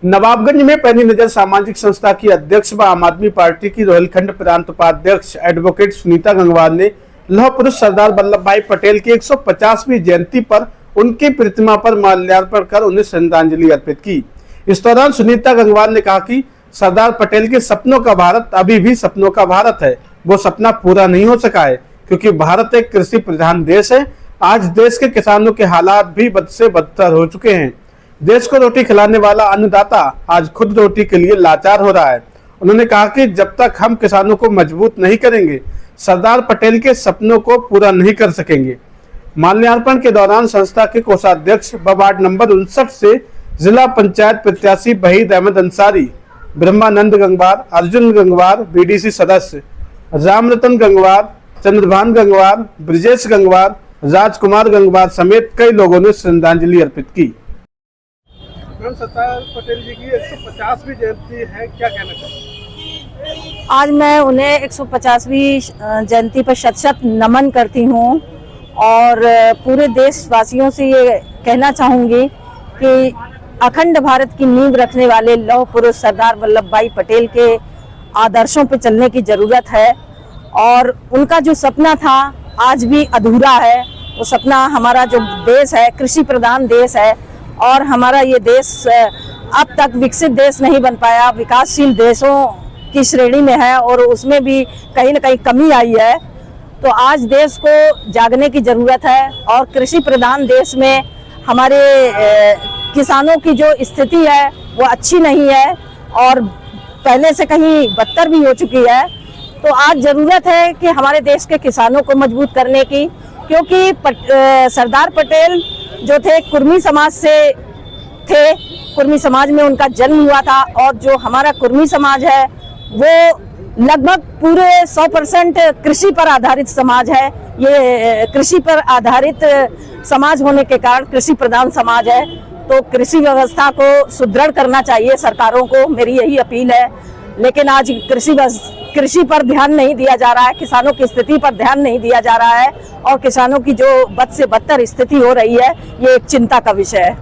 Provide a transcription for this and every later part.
नवाबगंज में पैनी नजर सामाजिक संस्था की अध्यक्ष व आम आदमी पार्टी की रोहिलखंड प्रांत उपाध्यक्ष एडवोकेट सुनीता गंगवार ने लौह पुरुष सरदार वल्लभ भाई पटेल की 150वीं जयंती पर उनकी प्रतिमा पर माल्यार्पण कर उन्हें श्रद्धांजलि अर्पित की। इस दौरान सुनीता गंगवार ने कहा कि सरदार पटेल के सपनों का भारत अभी भी सपनों का भारत है। वो सपना पूरा नहीं हो सका है क्योंकि भारत एक कृषि प्रधान देश है। आज देश के किसानों के हालात भी बद से बदतर हो चुके हैं। देश को रोटी खिलाने वाला अन्नदाता आज खुद रोटी के लिए लाचार हो रहा है। उन्होंने कहा कि जब तक हम किसानों को मजबूत नहीं करेंगे, सरदार पटेल के सपनों को पूरा नहीं कर सकेंगे। माल्यार्पण के दौरान संस्था के कोषाध्यक्ष व वार्ड नंबर 59 से जिला पंचायत प्रत्याशी वहीद अहमद अंसारी, ब्रह्मानंद गंगवार, अर्जुन गंगवार, बीडीसी सदस्य रामरतन गंगवार, चंद्रभान गंगवार, ब्रिजेश गंगवार, राजकुमार गंगवार समेत कई लोगों ने श्रद्धांजलि अर्पित की। सरदार पटेल जी की 150वीं जयंती है, क्या कहना चाहिए? आज मैं उन्हें 150वीं जयंती पर शत-शत नमन करती हूँ और पूरे देशवासियों से ये कहना चाहूँगी कि अखंड भारत की नींव रखने वाले लौह पुरुष सरदार वल्लभ भाई पटेल के आदर्शों पर चलने की ज़रूरत है और उनका जो सपना था आज भी अधूरा है। वो सपना, हमारा जो देश है कृषि प्रधान देश है और हमारा ये देश अब तक विकसित देश नहीं बन पाया, विकासशील देशों की श्रेणी में है और उसमें भी कहीं ना कहीं कमी आई है। तो आज देश को जागने की ज़रूरत है और कृषि प्रधान देश में हमारे किसानों की जो स्थिति है वो अच्छी नहीं है और पहले से कहीं बदतर भी हो चुकी है। तो आज ज़रूरत है कि हमारे देश के किसानों को मजबूत करने की, क्योंकि सरदार पटेल जो थे कुर्मी समाज से थे, कुर्मी समाज में उनका जन्म हुआ था और जो हमारा कुर्मी समाज है वो लगभग पूरे 100% कृषि पर आधारित समाज है। ये कृषि पर आधारित समाज होने के कारण कृषि प्रधान समाज है। तो कृषि व्यवस्था को सुदृढ़ करना चाहिए सरकारों को, मेरी यही अपील है। लेकिन आज कृषि पर ध्यान नहीं दिया जा रहा है, किसानों की स्थिति पर ध्यान नहीं दिया जा रहा है और किसानों की जो बद से बदतर स्थिति हो रही है ये एक चिंता का विषय है।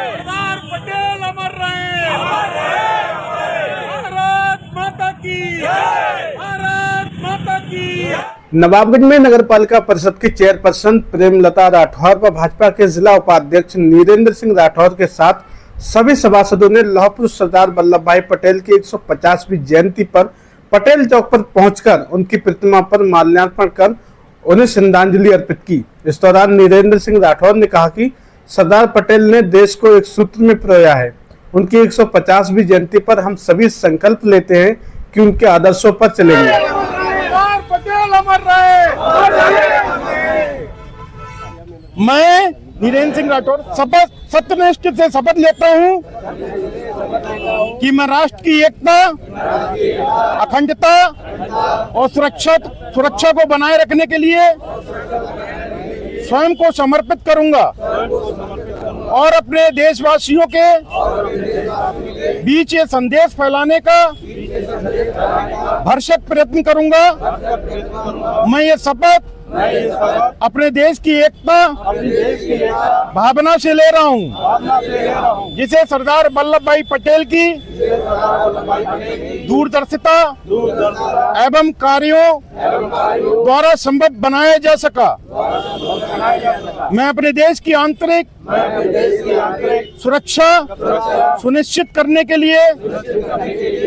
सरदार पटेल अमर रहे, भारत माता की, भारत माता की। नवाबगंज में नगर पालिका परिषद की चेयरपर्सन प्रेमलता राठौर व भाजपा के जिला उपाध्यक्ष नीरेंद्र सिंह राठौर के साथ सभी सभासदों ने लौह पुरुष सरदार वल्लभ भाई पटेल की 150वीं जयंती पर पटेल चौक पर पहुंचकर उनकी प्रतिमा पर माल्यार्पण कर उन्हें श्रद्धांजलि अर्पित की। इस दौरान नीरेंद्र सिंह राठौर ने कहा कि सरदार पटेल ने देश को एक सूत्र में पिरोया है। उनकी 150वीं जयंती पर हम सभी संकल्प लेते हैं कि उनके आदर्शों पर चलेंगे। सरदार पटेल अमर रहे। मैं नीरेंद्र सिंह राठौर सत्यनिष्ठ से शपथ लेता हूं कि मैं राष्ट्र की एकता, अखंडता और सुरक्षा को बनाए रखने के लिए स्वयं को समर्पित करूंगा और अपने देशवासियों के बीच ये संदेश फैलाने का भरसक प्रयत्न करूंगा। मैं ये शपथ अपने देश की एकता भावना से ले रहा हूं, जिसे सरदार वल्लभ भाई पटेल की दूरदर्शिता एवं कार्यों द्वारा संभव बनाया जा सका। मैं अपने देश की आंतरिक सुरक्षा सुनिश्चित करने के लिए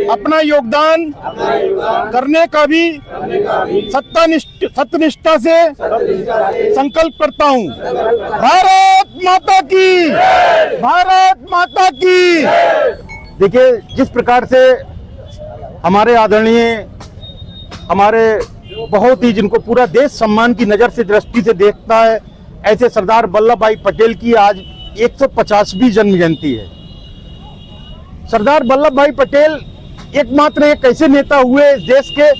अपना योगदान करने का भी सत्यनिष्ठा से संकल्प करता हूं। भारत माता की, भारत माता की। देखिए, जिस प्रकार से हमारे आदरणीय, हमारे बहुत ही, जिनको पूरा देश सम्मान की नजर से दृष्टि से देखता है, ऐसे सरदार वल्लभ भाई पटेल की आज 150वीं जन्म जयंती है। सरदार वल्लभ भाई पटेल एकमात्र एक ऐसे नेता हुए इस देश के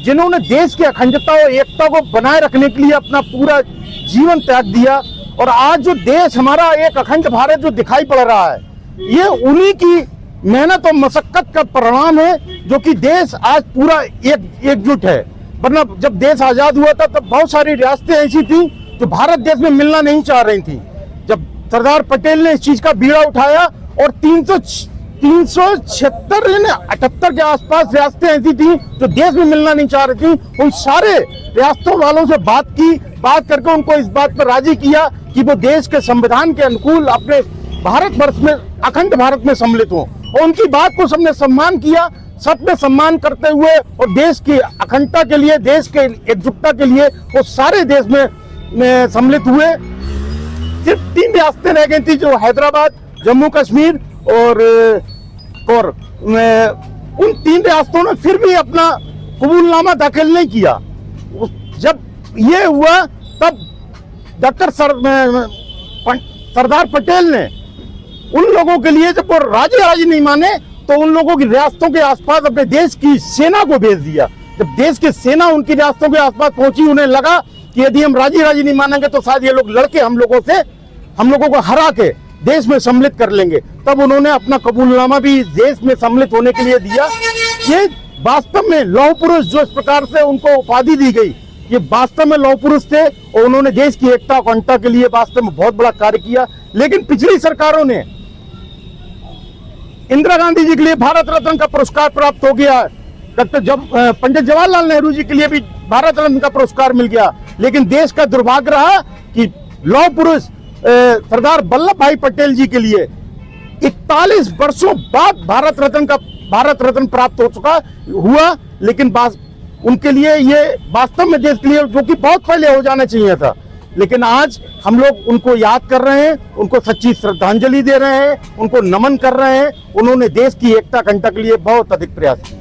जिन्होंने देश की अखंडता और एकता को बनाए रखने के लिए अपना पूरा जीवन त्याग दिया। और आज जो देश हमारा एक अखंड भारत जो दिखाई पड़ रहा है, ये उन्हीं की मेहनत और मशक्कत का परिणाम है, जो कि देश आज पूरा एकजुट है। वरना जब देश आजाद हुआ था तब बहुत सारी रियासतें ऐसी थी जो भारत देश में मिलना नहीं चाह रही थी। जब सरदार पटेल ने इस चीज का बीड़ा उठाया और 378 के आसपास रियासतें ऐसी थी जो देश में मिलना नहीं चाह रही थी, उन सारे रियासतों वालों से बात करके उनको इस बात पर राजी किया कि वो देश के संविधान के अनुकूल अपने भारतवर्ष में, अखंड भारत में सम्मिलित हों। और उनकी बात को सबने सम्मान किया, सबने सम्मान करते हुए और देश की अखंडता के लिए, देश के एकजुटता के लिए वो सारे देश में सम्मिलित हुए। सिर्फ 3 रियासतें रह गई थी, जो हैदराबाद, जम्मू कश्मीर और उन 3 रियासतों ने फिर भी अपना कबूलनामा दाखिल नहीं किया। जब ये हुआ तब डॉक्टर सरदार पटेल ने उन लोगों के लिए, जब वो राजी नहीं माने, तो उन लोगों की रियासतों के आसपास अपने देश की सेना को भेज दिया। जब देश की सेना उनकी रियासतों के आसपास पहुंची, उन्हें लगा कि यदि हम राजी नहीं मानेंगे तो शायद ये लोग लड़के हम लोगों को हरा के देश में सम्मिलित कर लेंगे। तब उन्होंने अपना कबूलनामा भी देश में सम्मिलित होने के लिए दिया। ये वास्तव में लौह पुरुष, जो इस प्रकार से उनको उपाधि दी गई, ये वास्तव में लौह पुरुष थे और उन्होंने देश की एकता अखंडता के लिए वास्तव में बहुत बड़ा कार्य किया। लेकिन पिछली सरकारों ने, इंदिरा गांधी जी के लिए भारत रत्न का पुरस्कार प्राप्त हो गया, पंडित जवाहरलाल नेहरू जी के लिए भी भारत रत्न का पुरस्कार मिल गया, लेकिन देश का दुर्भाग्य रहा कि लौह पुरुष सरदार वल्लभ भाई पटेल जी के लिए 41 वर्षों बाद भारत रत्न प्राप्त हुआ। लेकिन उनके लिए ये वास्तव में देश के लिए, जो कि बहुत पहले हो जाना चाहिए था, लेकिन आज हम लोग उनको याद कर रहे हैं, उनको सच्ची श्रद्धांजलि दे रहे हैं, उनको नमन कर रहे हैं। उन्होंने देश की एकता अखंडता के लिए बहुत अधिक प्रयास किया।